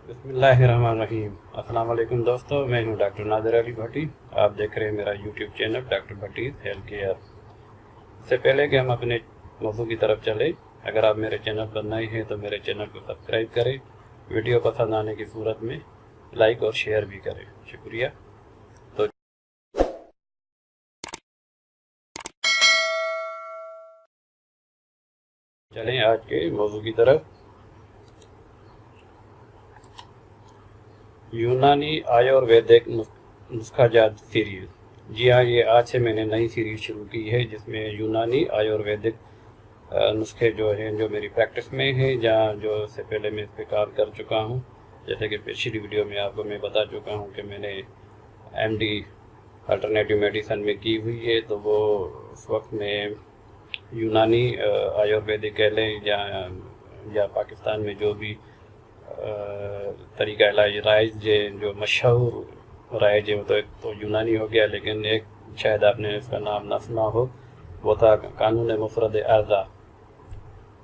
بسم اللہ الرحمن الرحیم۔ السلام علیکم دوستو، میں ہوں ڈاکٹر نادر علی بھٹی۔ آپ دیکھ رہے ہیں میرا یوٹیوب چینل ڈاکٹر بھٹی ہیلتھ کیئر۔ اس سے پہلے کہ ہم اپنے موضوع کی طرف چلیں، اگر آپ میرے چینل پر نئے ہیں تو میرے چینل کو سبسکرائب کریں، ویڈیو پسند آنے کی صورت میں لائک اور شیئر بھی کریں۔ شکریہ۔ تو چلیں آج کے موضوع کی طرف۔ یونانی آیورویدک نسخہ جات سیریز۔ جی ہاں، یہ آج سے میں نے نئی سیریز شروع کی ہے جس میں یونانی آیورویدک نسخے جو ہیں جو میری پریکٹس میں ہیں، جہاں جو اس سے پہلے میں اس پہ کام کر چکا ہوں، جیسے کہ پچھلی ویڈیو میں آپ کو میں بتا چکا ہوں کہ میں نے ایم ڈی الٹرنیٹیو میڈیسن میں کی ہوئی ہے، تو وہ اس وقت میں یونانی آیورویدک کہہ لیں یا پاکستان میں جو بھی طریقہ علاج رائج جو مشہور رائج ہے وہ تو ایک تو یونانی ہو گیا، لیکن ایک شاید آپ نے اس کا نام نہ سنا ہو، وہ تھا قانون مفرد اعضا،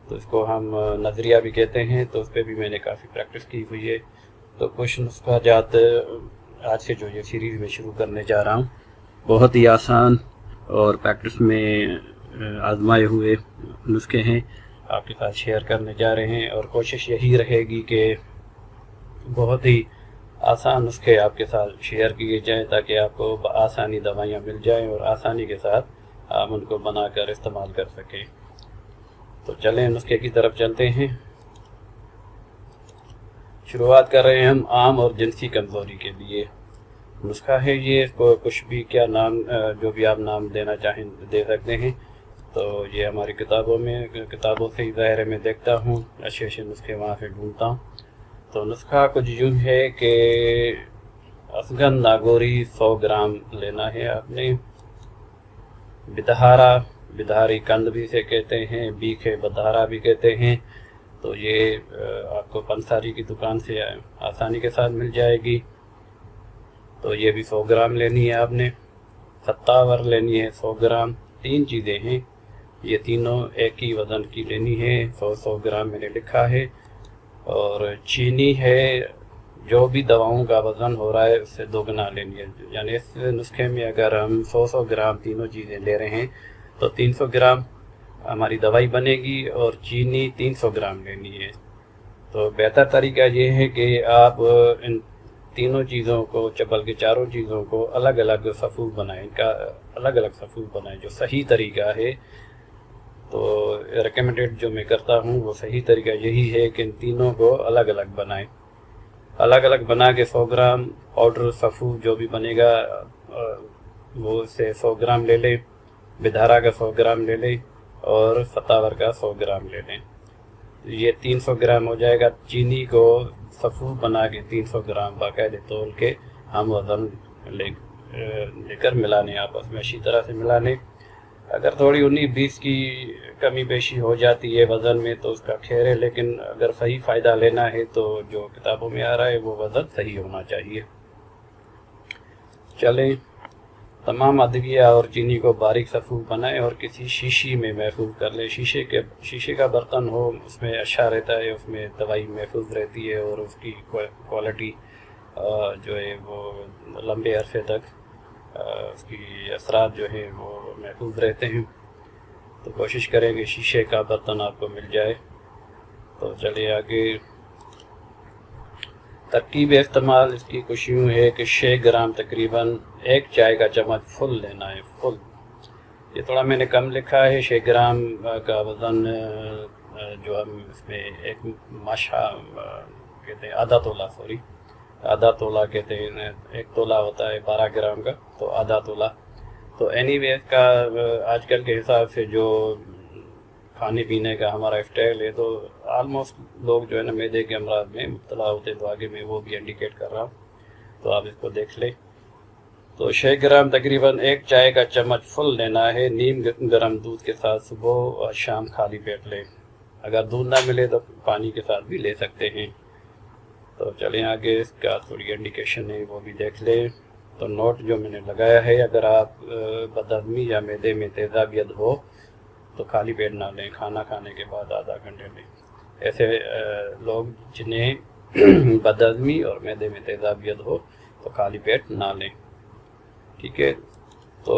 تو اس کو ہم نظریہ بھی کہتے ہیں، تو اس پہ بھی میں نے کافی پریکٹس کی ہوئی ہے۔ تو کچھ نسخہ جات آج سے جو یہ سیریز میں شروع کرنے جا رہا ہوں، بہت ہی آسان اور پریکٹس میں آزمائے ہوئے نسخے ہیں، آپ کے ساتھ شیئر کرنے جا رہے ہیں، اور کوشش یہی رہے گی کہ بہت ہی آسان نسخے آپ کے ساتھ شیئر کیے جائیں تاکہ آپ کو بآسانی دوائیاں مل جائیں اور آسانی کے ساتھ آپ ان کو بنا کر استعمال کر سکیں۔ تو چلیں نسخے کی طرف چلتے ہیں۔ شروعات کر رہے ہیں ہم عام اور جنسی کمزوری کے لیے۔ نسخہ ہے یہ، اس کو کچھ بھی کیا نام جو بھی آپ نام دینا چاہیں دے سکتے ہیں۔ تو یہ ہماری کتابوں سے ہی ظاہر ہے، میں دیکھتا ہوں اچھے اچھے نسخے وہاں سے ڈھونڈتا ہوں۔ تو نسخہ کچھ یوں ہے کہ اسگن ناگوری 100 گرام لینا ہے آپ نے۔ بدہاری کند بھی سے کہتے ہیں، بیکھے بدہارا بھی کہتے ہیں، تو یہ آپ کو پنساری کی دکان سے آسانی کے ساتھ مل جائے گی۔ تو یہ بھی 100 گرام لینی ہے آپ نے۔ ستاور لینی ہے 100 گرام۔ 3 چیزیں ہیں، یہ تینوں ایک ہی وزن کی لینی ہے، 100 گرام میں نے لکھا ہے۔ اور چینی ہے، جو بھی دواؤں کا وزن ہو رہا ہے اس سے 2 گنا لینی ہے، یعنی اس نسخے میں اگر ہم 100 گرام تینوں چیزیں لے رہے ہیں تو 300 گرام ہماری دوائی بنے گی، اور چینی 300 گرام لینی ہے۔ تو بہتر طریقہ یہ ہے کہ آپ ان تینوں چیزوں کو بلکہ چاروں چیزوں کو الگ الگ صفوف بنائیں، ان کا الگ الگ صفوف بنائیں، جو صحیح طریقہ ہے۔ تو ریکمنڈیڈ جو میں کرتا ہوں وہ صحیح طریقہ یہی ہے کہ ان تینوں کو الگ الگ بنائیں۔ الگ الگ بنا کے 100 گرام پاؤڈر صفوف جو بھی بنے گا وہ سے 100 گرام لے لیں، بدہارا کا 100 گرام لے لیں، اور ستاور کا 100 گرام لے لیں۔ یہ 300 گرام ہو جائے گا۔ چینی کو صفوف بنا کے 300 گرام باقاعدہ تول کے ہم وزن لے کر ملا لیں، آپس میں اچھی طرح سے ملا لیں۔ اگر تھوڑی 19-20 کی کمی بیشی ہو جاتی ہے وزن میں تو اس کا خیر ہے، لیکن اگر صحیح فائدہ لینا ہے تو جو کتابوں میں آ رہا ہے وہ وزن صحیح ہونا چاہیے۔ چلیں، تمام ادویہ اور چینی کو باریک صفوف بنائیں اور کسی شیشی میں محفوظ کر لیں۔ شیشے کا برتن ہو اس میں اچھا رہتا ہے، اس میں دوائی محفوظ رہتی ہے، اور اس کی کوالٹی جو ہے وہ لمبے عرصے تک اس کی اثرات جو ہیں وہ محفوظ رہتے ہیں۔ تو کوشش کریں کہ شیشے کا برتن آپ کو مل جائے۔ تو چلیے آگے۔ ترکیب استعمال اس کی کچھ یوں ہے کہ 6 گرام تقریباً 1 چائے کا چمچ فل لینا ہے، فل۔ یہ تھوڑا میں نے کم لکھا ہے، 6 گرام کا وزن جو ہم اس میں ایک ماشا کہتے ہیں، آدھا تولہ کہتے ہیں، 1 تولہ ہوتا ہے 12 گرام کا، تو آدھا تولہ۔ تو اینی وے کا آج کل کے حساب سے جو کھانے پینے کا ہمارا اسٹائل ہے، تو آلموسٹ لوگ جو ہے نا معدے کے امراض میں مبتلا ہوتے، تو آگے میں وہ بھی انڈیکیٹ کر رہا ہوں، تو آپ اس کو دیکھ لیں۔ تو 6 گرام تقریباً 1 چائے کا چمچ فل لینا ہے، نیم گرم دودھ کے ساتھ صبح اور شام خالی پیٹ لیں۔ اگر دودھ نہ ملے تو پانی کے ساتھ بھی لے سکتے ہیں۔ تو چلیں آگے، اس کا تھوڑی انڈیکیشن ہے وہ بھی دیکھ لیں۔ تو نوٹ جو میں نے لگایا ہے، اگر آپ بدہضمی یا معدے میں تیزابیت ہو تو خالی پیٹ نہ لیں، کھانا کھانے کے بعد آدھا گھنٹے لیں۔ ایسے لوگ جنہیں بد ہضمی اور معدے میں تیزابیت ہو تو خالی پیٹ نہ لیں، ٹھیک ہے۔ تو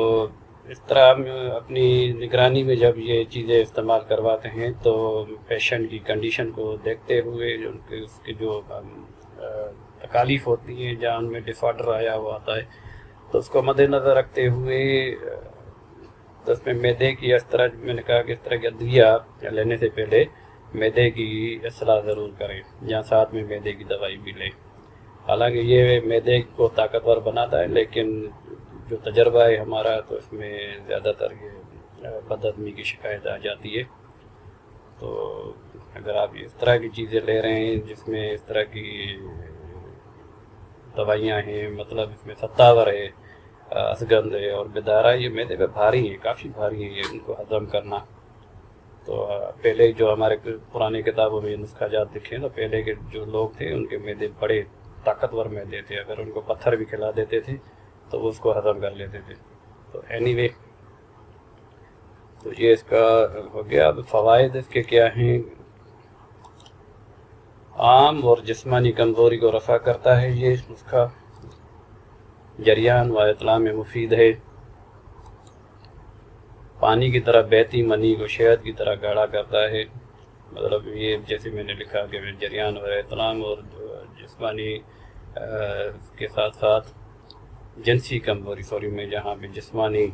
اس طرح ہم اپنی نگرانی میں جب یہ چیزیں استعمال کرواتے ہیں تو پیشنٹ کی کنڈیشن کو دیکھتے ہوئے اس کے جو تکالیف ہوتی ہیں، جہاں ان میں ڈس آرڈر آیا ہوا آتا ہے، تو اس کو مد نظر رکھتے ہوئے تو اس میں معدے کی اس طرح میں نے کہا کہ اس طرح کی ادویہ لینے سے پہلے معدے کی اصلاح ضرور کریں، جہاں ساتھ میں معدے کی دوائی بھی لیں۔ حالانکہ یہ معدے کو طاقتور بناتا ہے، لیکن جو تجربہ ہے ہمارا تو اس میں زیادہ تر یہ بد ہضمی کی شکایت آ جاتی ہے۔ تو اگر آپ اس طرح کی چیزیں لے رہے ہیں جس میں اس طرح کی دوائیاں ہیں، مطلب اس میں ستاور ہے، اسگند ہے اور بدارہ، یہ معدے پہ بھاری ہیں، کافی بھاری ہیں، یہ ان کو ہضم کرنا۔ تو پہلے جو ہمارے پرانے کتابوں میں یہ نسخہ جات لکھے ہیں، تو پہلے کے جو لوگ تھے ان کے معدے بڑے طاقتور معدے تھے، اگر ان کو پتھر بھی کھلا دیتے تھے تو وہ اس کو ہضم کر لیتے تھے۔ تو اینی وے، تو یہ اس کا ہو گیا۔ اب فوائد اس کے کیا ہیں؟ عام اور جسمانی کمزوری کو رفع کرتا ہے یہ نسخہ، جریان و اطلاع میں مفید ہے، پانی کی طرح بہتی منی کو شہد کی طرح گاڑھا کرتا ہے، مطلب یہ جیسے میں نے لکھا کہ جریان و اطلاع اور جسمانی کے ساتھ ساتھ جنسی کمزوری، میں جہاں پہ جسمانی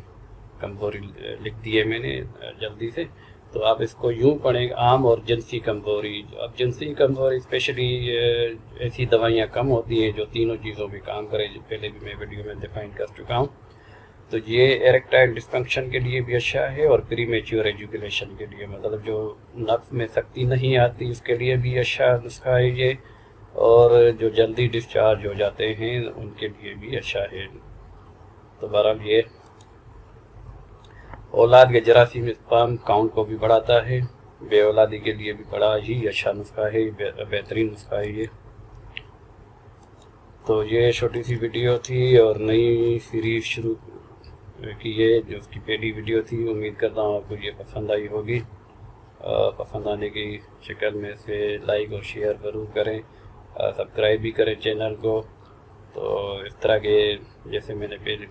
کمزوری لکھ دی ہے میں نے جلدی سے، تو آپ اس کو یوں پڑھیں، عام اور جنسی کمزوری۔ اب جنسی کمزوری اسپیشلی ایسی دوائیاں کم ہوتی ہیں جو تینوں چیزوں میں کام کرے، جو پہلے بھی میں ویڈیو میں ڈیفائن کر چکا ہوں۔ تو یہ ایریکٹائل ڈسفنکشن کے لیے بھی اچھا ہے، اور پری میچور ایجوکیشن کے لیے، مطلب جو نفس میں سختی نہیں آتی اس کے لیے بھی اچھا نسخہ ہے یہ، اور جو جلدی ڈسچارج ہو جاتے ہیں ان کے لیے بھی اچھا ہے۔ تو بہرحال یہ اولاد کے جراثیم اسپام کاؤنٹ کو بھی بڑھاتا ہے، بے اولادی کے لیے بھی بڑا ہی اچھا نسخہ ہے، بہترین نسخہ ہے یہ۔ تو یہ چھوٹی سی ویڈیو تھی اور نئی سیریز شروع کی ہے، جو اس کی پہلی ویڈیو تھی۔ امید کرتا ہوں آپ کو یہ پسند آئی ہوگی، پسند آنے کی شکل میں اسے لائک اور شیئر ضرور کریں، سبسکرائب بھی کریں چینل کو۔ تو اس طرح کے جیسے میں نے پہلے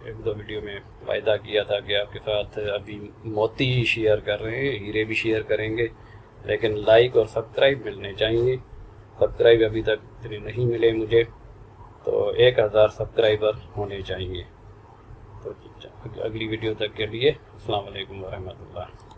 ایک دو ویڈیو میں وعدہ کیا تھا کہ آپ کے ساتھ ابھی موتی شیئر کر رہے ہیں، ہیرے بھی شیئر کریں گے، لیکن لائک اور سبسکرائب ملنے چاہیے۔ سبسکرائب ابھی تک اتنے نہیں ملے مجھے، تو 1000 سبسکرائبر ہونے چاہیے۔ تو اگلی ویڈیو تک کے لیے السلام علیکم ورحمۃ اللہ۔